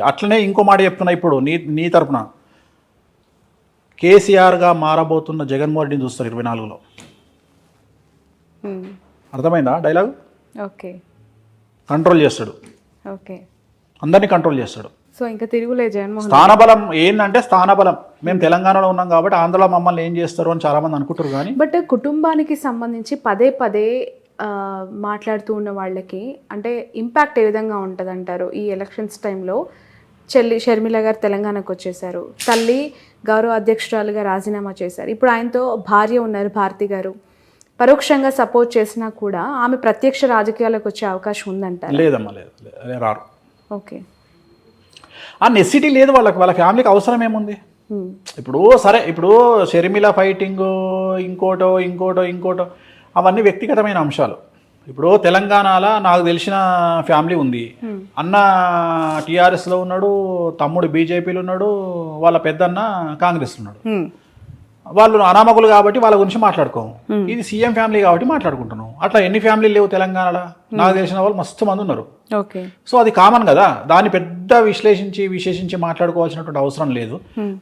అట్లనే ఇంకో మాట చెప్తున్నా ఇప్పుడు నీ తరపున కేసీఆర్గా మారబోతున్న జగన్మోహన్ రెడ్డిని చూస్తారు 24లో. అర్థమైందా డైలాగ్? ఓకే, కంట్రోల్ చేస్తాడు, ఓకే, అందరినీ కంట్రోల్ చేస్తాడు. సో ఇంకా తిరుగులేదు జగన్మోహన్. స్థానబలం ఏంటంటే స్థానబలం. మేము తెలంగాణలో ఉన్నాం కాబట్టి ఆంధ్రలో మమ్మల్ని ఏం చేస్తారు అని చాలా మంది అనుకుంటారు. కానీ బట్ కుటుంబానికి సంబంధించి పదే పదే మాట్లాడుతూ ఉన్న వాళ్ళకి అంటే ఇంపాక్ట్ ఏ విధంగా ఉంటుంది అంటారు? ఈ ఎలక్షన్స్ టైంలో చెల్లి షర్మిల గారు తెలంగాణకు వచ్చేసారు, తల్లి గౌరవ అధ్యక్షురాలుగా రాజీనామా చేశారు, ఇప్పుడు ఆయనతో భార్య ఉన్నారు భారతి గారు, పరోక్షంగా సపోర్ట్ చేసినా కూడా ఆమె ప్రత్యక్ష రాజకీయాలకు వచ్చే అవకాశం ఉందంటారు? లేదమ్మా, లేదు, రారు. ఓకే, ఆ నెసిటీ లేదు వాళ్ళకి, వాళ్ళ ఫ్యామిలీకి అవసరం ఏముంది? ఇప్పుడు సరే, ఇప్పుడు షర్మిల ఫైటింగ్ ఇంకోటో అవన్నీ వ్యక్తిగతమైన అంశాలు. ఇప్పుడు తెలంగాణలో నాకు తెలిసిన ఫ్యామిలీ ఉంది. అన్న టీఆర్ఎస్లో ఉన్నాడు, తమ్ముడు బీజేపీలో ఉన్నాడు, వాళ్ళ పెద్దన్న కాంగ్రెస్లో ఉన్నాడు. వాళ్ళు అనామకులు కాబట్టి వాళ్ళ గురించి మాట్లాడుకోము. ఇది సీఎం ఫ్యామిలీ కాబట్టి మాట్లాడుకుంటున్నాం. అట్లా ఎన్ని ఫ్యామిలీలు లేవు తెలంగాణలో? నాకు తెలిసిన వాళ్ళు మస్తు మంది ఉన్నారు. ఓకే, సో అది కామన్ కదా, దాన్ని పెద్ద విశేషించి మాట్లాడుకోవాల్సినటువంటి అవసరం లేదు.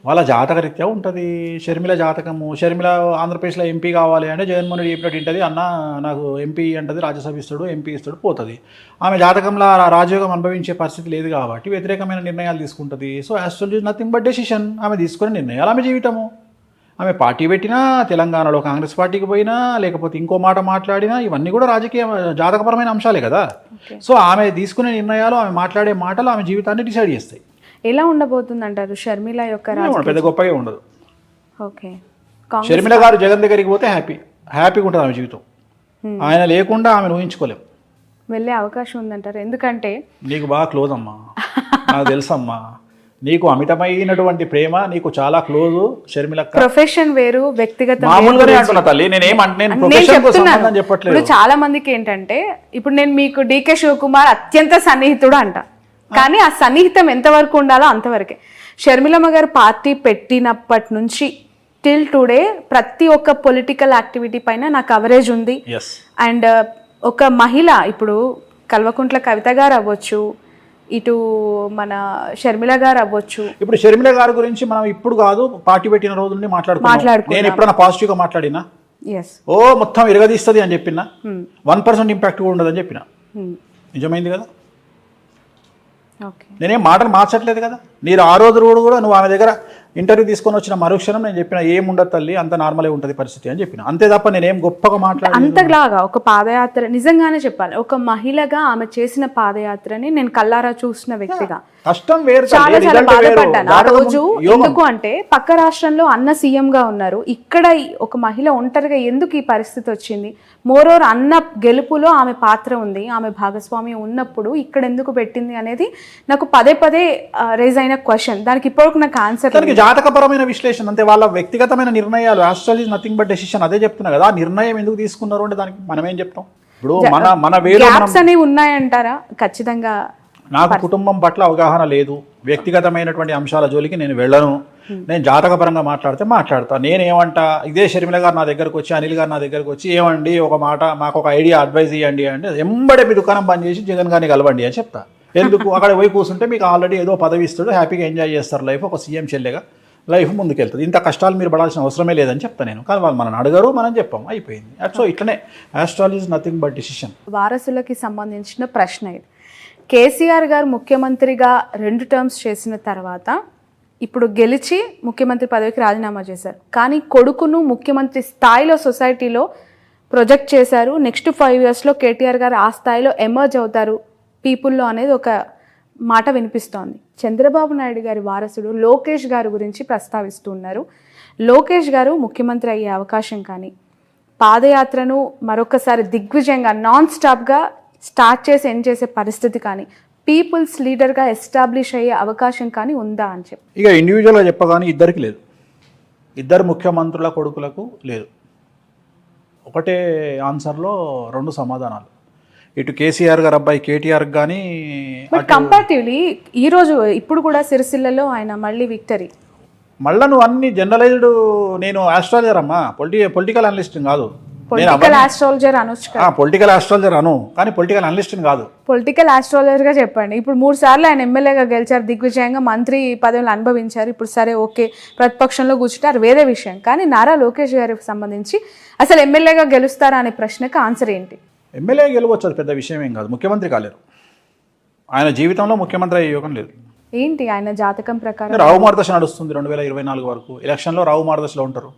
వాళ్ళ జాతక రీత్యా ఉంటుంది. షర్మిల జాతకము, షర్మిల ఆంధ్రప్రదేశ్లో ఎంపీ కావాలి అంటే జగన్మోహన్ రెడ్డి చెప్పినట్టు ఉంటుంది. అన్న నాకు ఎంపీ అంటది, రాజ్యసభ ఇస్తాడు, ఎంపీ ఇస్తాడు, పోతుంది. ఆమె జాతకంలో రాజయోగం అనుభవించే పరిస్థితి లేదు కాబట్టి వ్యతిరేకమైన నిర్ణయాలు తీసుకుంటుంది. So as nothing but decision. ఆమె తీసుకునే నిర్ణయాలు ఆమె జీవితము. ఆమె పార్టీ పెట్టినా, తెలంగాణలో కాంగ్రెస్ పార్టీకి పోయినా, లేకపోతే ఇంకో మాట మాట్లాడినా, ఇవన్నీ కూడా రాజకీయ జాతకపరమైన అంశాలే కదా. సో ఆమె తీసుకునే నిర్ణయాలు, ఆమె మాట్లాడే మాటలు ఆమె జీవితాన్ని డిసైడ్ చేస్తాయి. ఎలా ఉండబోతుంది అంటారు షర్మిల యొక్క పెద్ద గొప్పగా ఉండదు. ఓకే, షర్మిల గారు జగన్ దగ్గరికి పోతే హ్యాపీగా ఉంటుంది ఆమె జీవితం. ఆయన లేకుండా ఆమెను ఊహించుకోలేం. వెళ్ళే అవకాశం ఉందంటారు? ఎందుకంటే నీకు బాగా క్లోజ్ అమ్మా, నాకు తెలుసమ్మా. నీకు అమితమైనటువంటి ప్రేమ, నీకు చాలా క్లోజ్ షర్మిల. ప్రొఫెషన్ వేరు, వ్యక్తిగత మామూలుగానే అంటున్నా తల్లి. చెప్పట్లేదు. చాలా మందికి ఏంటంటే, ఇప్పుడు నేను మీకు డీకే శివకుమార్ అత్యంత సన్నిహితుడు అంట, కానీ ఆ సన్నిహితం ఎంతవరకు ఉండాలో అంతవరకే. షర్మిలమ్మ గారు పార్టీ పెట్టినప్పటి నుంచి టిల్ టుడే ప్రతి ఒక్క పొలిటికల్ యాక్టివిటీ పైన నా కవరేజ్ ఉంది. అండ్ ఒక మహిళ, ఇప్పుడు కల్వకుంట్ల కవిత గారు అవ్వచ్చు, ఇటు మన షర్మిల గారు అవ్వచ్చు. ఇప్పుడు షర్మిల గారి గురించి మనం ఇప్పుడు కాదు, పార్టీ పెట్టిన రోజుల్ని మాట్లాడుకున్నాం. నేను ఎప్పుడైనా పాజిటివ్ గా మాట్లాడినా? మొత్తం ఇరగదీస్తుంది అని చెప్పినా, 1% ఇంపాక్ట్ కూడా ఉండదని చెప్పిన. నిజమైంది కదా. నేనేం మాటలు మార్చట్లేదు కదా. మీరు ఆ రోజు కూడా నువ్వు ఆమె దగ్గర ఇంటర్వ్యూ తీసుకొని వచ్చిన మరుక్షణం నేను చెప్పిన ఏముండదు తల్లి, అంత నార్మలే ఉంటుంది పరిస్థితి అని చెప్పిన. అంతే తప్ప నేనేం గొప్పగా మాట్లాడ. అంతలాగా ఒక పాదయాత్ర, నిజంగానే చెప్పాలి, ఒక మహిళగా ఆమె చేసిన పాదయాత్రని నేను కల్లారా చూసిన వ్యక్తిగా కష్టం వేరు, చాలా చాలా బాధపడ్డాను ఆ రోజు. ఎందుకు అంటే పక్క రాష్ట్రంలో అన్న సీఎం గా ఉన్నారు, ఇక్కడ ఒక మహిళ ఒంటరిగా ఎందుకు ఈ పరిస్థితి వచ్చింది? మోరోవర్ అన్న గెలుపులో ఆమె పాత్ర ఉంది, ఆమె భాగస్వామి ఉన్నప్పుడు ఇక్కడ ఎందుకు పెట్టింది అనేది నాకు పదే రేజ్ అయిన క్వశ్చన్. దానికి ఇప్పటివరకు నాకు ఆన్సర్. జాతకపరమైన విశ్లేషణ అంతే, వాళ్ళ వ్యక్తిగతమైన నిర్ణయాలు. Astrology is nothing but decision. అదే చెప్తున్నా కదా. ఆ నిర్ణయం ఎందుకు తీసుకున్నారు అంటే దానికి మనం ఏం చెప్తాం? ఇప్పుడు మన గ్యాప్స్ అనేవి ఉన్నాయంటారా? ఖచ్చితంగా నాకు కుటుంబం పట్ల అవగాహన లేదు, వ్యక్తిగతమైనటువంటి అంశాల జోలికి నేను వెళ్ళను. నేను జాతకపరంగా మాట్లాడతా. నేనేమంటా, ఇదే షర్మిల గారు నా దగ్గరకు వచ్చి, అనిల్ గారు నా దగ్గరకు వచ్చి, ఏమండి ఒక మాట మాకు ఒక ఐడియా అడ్వైజ్ ఇవ్వండి అంటే, ఎంబడే మీ దుకాణం బంద్ చేసి జగన్ గారిని కలవండి అని చెప్తా. ఎందుకు? అక్కడ పోయి కూర్చుంటే మీకు ఆల్రెడీ ఏదో పదవి ఇస్తాడు, హ్యాపీగా ఎంజాయ్ చేస్తారు లైఫ్, ఒక సీఎం చెల్లెగా లైఫ్ ముందుకెళ్తుంది. ఇంత కష్టాలు మీరు పడాల్సిన అవసరమే లేదని చెప్తాను నేను. కానీ వాళ్ళు మనల్ని అడగరు, మనం చెప్పాం, అయిపోయింది. సో ఇట్లనే astrology is nothing but decision. వారసులకి సంబంధించిన ప్రశ్న ఇది. కేసీఆర్ గారు ముఖ్యమంత్రిగా 2 టర్మ్స్ చేసిన తర్వాత ఇప్పుడు గెలిచి ముఖ్యమంత్రి పదవికి రాజీనామా చేశారు, కానీ కొడుకును ముఖ్యమంత్రి స్థాయిలో సొసైటీలో ప్రొజెక్ట్ చేశారు. నెక్స్ట్ 5 yearsలో కేటీఆర్ గారు ఆ స్థాయిలో ఎమర్జ్ అవుతారు పీపుల్లో అనేది ఒక మాట వినిపిస్తోంది. చంద్రబాబు నాయుడు గారి వారసుడు లోకేష్ గారి గురించి ప్రస్తావిస్తూ ఉన్నారు. లోకేష్ గారు ముఖ్యమంత్రి అయ్యే అవకాశం కానీ, పాదయాత్రను మరొకసారి దిగ్విజయంగా నాన్ స్టాప్గా స్టార్ట్ చేసి ఎండ్ చేసే పరిస్థితి కానీ, పీపుల్స్ లీడర్గా ఎస్టాబ్లిష్ అయ్యే అవకాశం కానీ ఉందా అని చెప్పి. ఇక ఇండివిజువల్గా చెప్పగానే ఇద్దరికి లేదు, ఇద్దరు ముఖ్యమంత్రుల కొడుకులకు లేదు. ఒకటే ఆన్సర్లో 2 సమాధానాలు. ఇటు కేసీఆర్ గారు అబ్బాయి కేటీఆర్ కానీ. బట్ కంపారిటివ్లీ ఈరోజు ఇప్పుడు కూడా సిరిసిల్లలో ఆయన మళ్ళీ విక్టరీ. మళ్ళీ నువ్వు అన్ని జనరలైజ్డ్. నేను ఆస్ట్రాలజర్ అమ్మా, పొలిటికల్ అనలిస్ట్ కాదు. పొలిటికల్ ఆస్ట్రాలజర్ అనొచ్చు కదా. పొలిటికల్ ఆస్ట్రాలజర్ అను, కానీ పొలిటికల్ అనలిస్ట్ కాదు. పొలిటికల్ ఆస్ట్రాలజర్ గా చెప్పండి. ఇప్పుడు 3 సార్లు ఆయన ఎమ్మెల్యేగా గెలిచారు, దిగ్విజయంగా మంత్రి పదవులు అనుభవించారు. ఇప్పుడు సరే ఓకే ప్రతిపక్షంలో కూర్చుంటారు వేరే విషయం, కానీ నారా లోకేష్ గారికి సంబంధించి అసలు ఎమ్మెల్యేగా గెలుస్తారా అనే ప్రశ్నకు ఆన్సర్ ఏంటి? ఎమ్మెల్యే గెలవచ్చు, అది పెద్ద విషయం ఏం కాదు. ముఖ్యమంత్రి కాలేరు, ఆయన జీవితంలో ముఖ్యమంత్రి అయ్యే యోగం లేదు. ఏంటి ఆయన జాతకం ప్రకారం రావు మార్గదర్శ నడుస్తుంది 2024 వరకు. ఎలక్షన్లో రావు మార్గదర్శలో ఉంటారు.